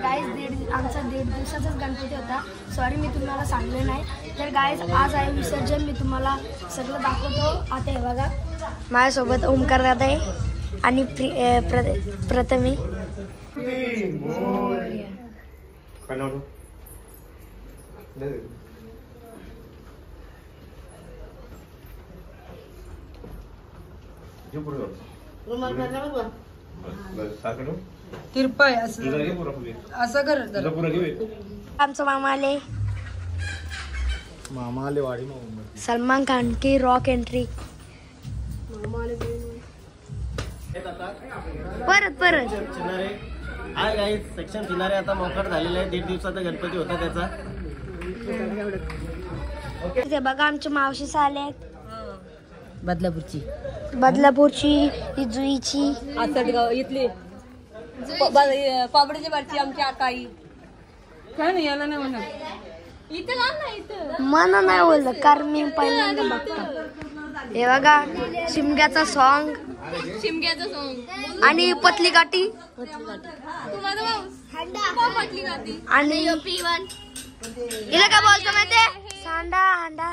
Guys आमचा 1.5 दिवसाचाच गणपती होता. Sorry मी तुम्हाला सांगले नाही. तर गाईज आज आहे विसर्जन. मी तुम्हाला सगळं दाखवतो. आता हे बघा माझ्यासोबत ओमकार दादा आहे आणि प्रथमी. असं कर. आमचं मामा आले वाडी सलमान खान की रॉक एंट्री. परत हाय गाईज, सेक्शन फिनारे आता मोकळ झालेला आहे. 1.5 दिवसाचा गणपती होता त्याचा. ते बघा आमच्या मावशी आले बदलापूरची जुईची आसटगाव इथली पापडीची बारची आमची आकाई. काय नाही याला नाही म्हणत. मला नाही बोललं कारण मी पहिल्यांदा बघतो. हे बघा शिमग्याचा सॉन्ग आणि पतली गाठी आणि हिला काय बोलतो माहितीये सांडा हांडा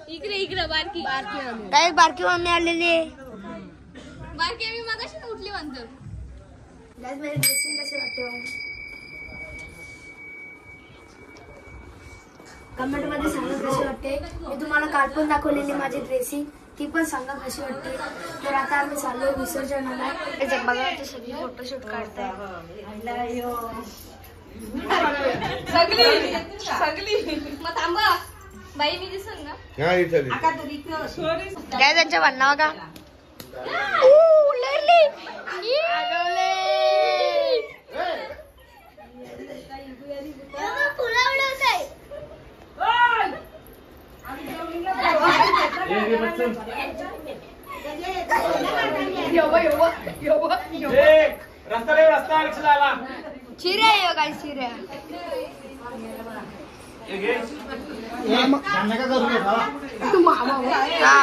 इकडे बारकी काय बारकी मम्मी आलेली आहे. बारकी मी मगाशी उठली म्हणतो. ड्रेसिंग कसे वाटते कमेंट मध्ये सांगा कशी वाटते. मी तुम्हाला काल पण दाखवलेली माझी ड्रेसिंग, ती पण सांगा कशी वाटते. तर आता आम्ही चाललो विसर्जनाला. बघा ते सगळी फोटोशूट काढताय. मग थांबा बाई मी दिसन ना काय त्यांच्या भांडणा बघा. चिऱ्या आहे काय चिऱ्या.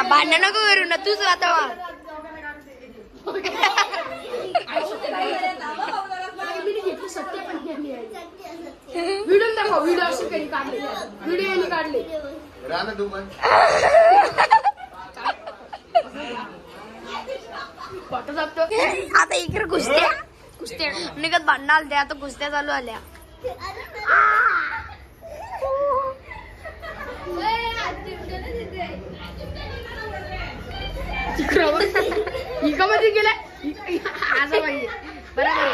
भांडण नको करू ना तूच आता. व्हिडिओ दाखव. व्हिडिओ असं काही काढले. व्हिडिओ काढले. आता इकडे कुस्त्या निघत भांडण आलते. आता कुस्त्या चालू आल्या. मध्ये गेला असं पाहिजे बरोबर.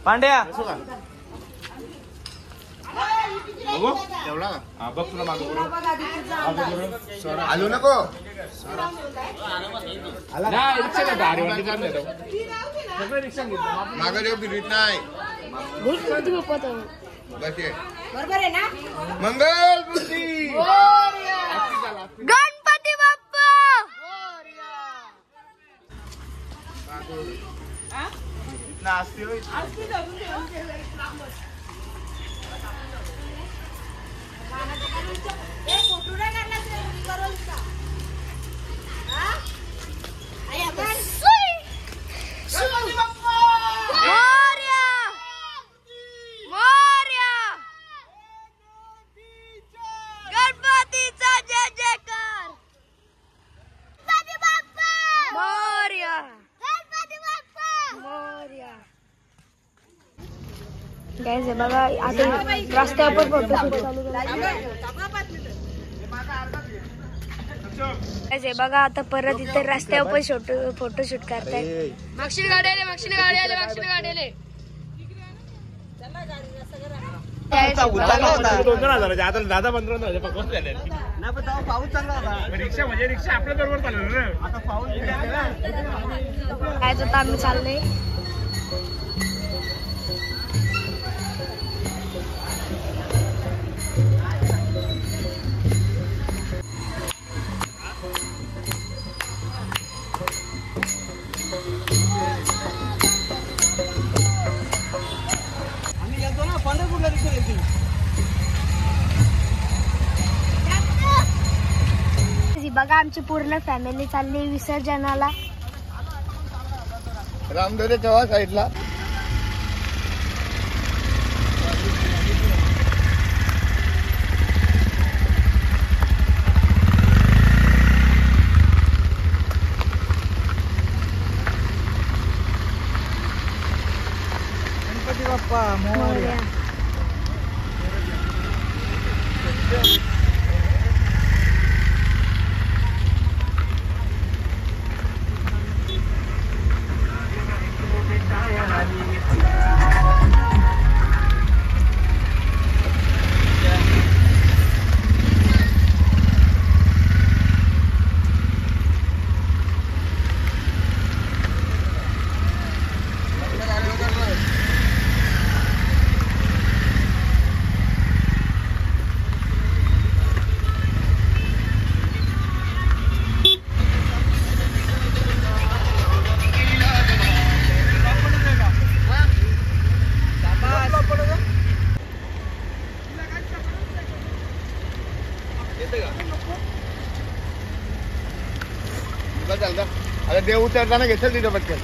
पांड्या बघ तुला मागं आलो नको मागं देऊ फिरत नाही. बरोबर आहे ना. मंगल बुद्धी गणपती बाप्पा फोटो नाही काढला गाईज हे बघा आता रस्त्यावर पण फोटोशूट चालू गाईज हे बघा आता परत इथे रस्त्यावर पण फोटोशूट करताय. मागशील गाडी आले मागशील गाडी आले मागशील गाडी आले. 2,000 आता 10-15 पाऊस झाले पाऊस चांगला होता. रिक्षा म्हणजे रिक्षा आपल्या बरोबर चाललं ना आता पाऊस काय आता आम्ही चाललोय. बघा आमची पूर्ण फॅमिली चालली विसर्जनाला. रामदरे तेव्हा साईडला गणपती बाप्पा मोरया. अरे देव उतरताना घेतलं तिथं पटकन.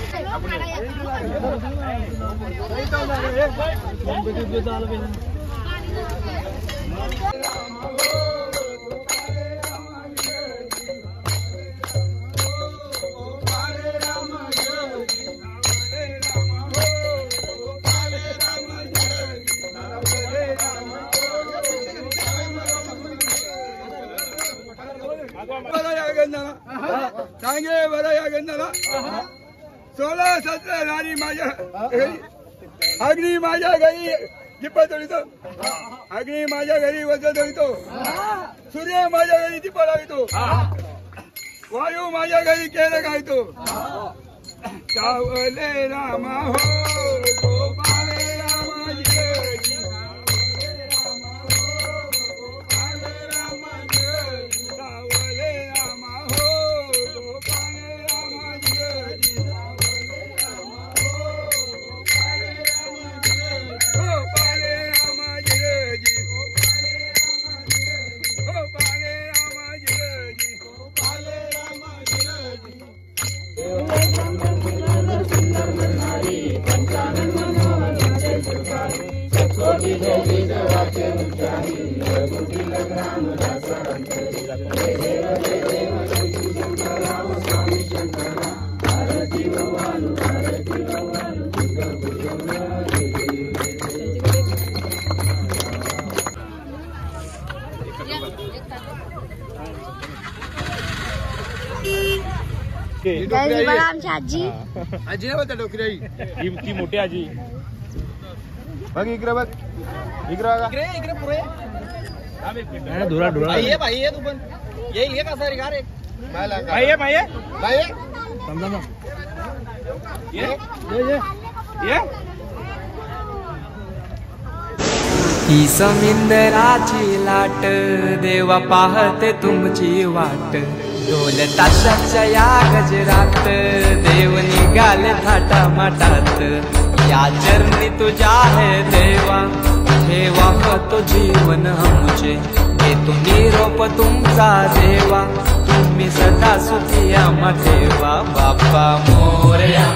सांगे बरं या गंधाला 16-17 राणी माझ्या घरी अग्नी माझ्या घरी दीप जळितो. अग्नी माझ्या घरी वज जळितो. सूर्य माझ्या घरी दीप लावितो. वायू माझ्या घरी केर गायतो. सावले रामा हो गोपाले रामाजी बघा आमची आजी. आजी ना बघा डोकरी ती मोठी आजी बघ इकडे बघ इकडे इकडे पुरे धुरा धुरा ये भाई ये तू पण ये कसा रे गारे भाई ये भाई भाई समजा ना ये ही समिंदराची लाट देवा पाहते तुमची वाट. ढोल ताशाच्या या गजरात देव निघाले थाटा माटात. या चरणी तुझ्या है देवा ठेवा तो जीवन आमचे. घेतो निरोप तुमचा देवा तुम्ही सदा सुखी आम्हा ठेवा. बाप्पा मोरया.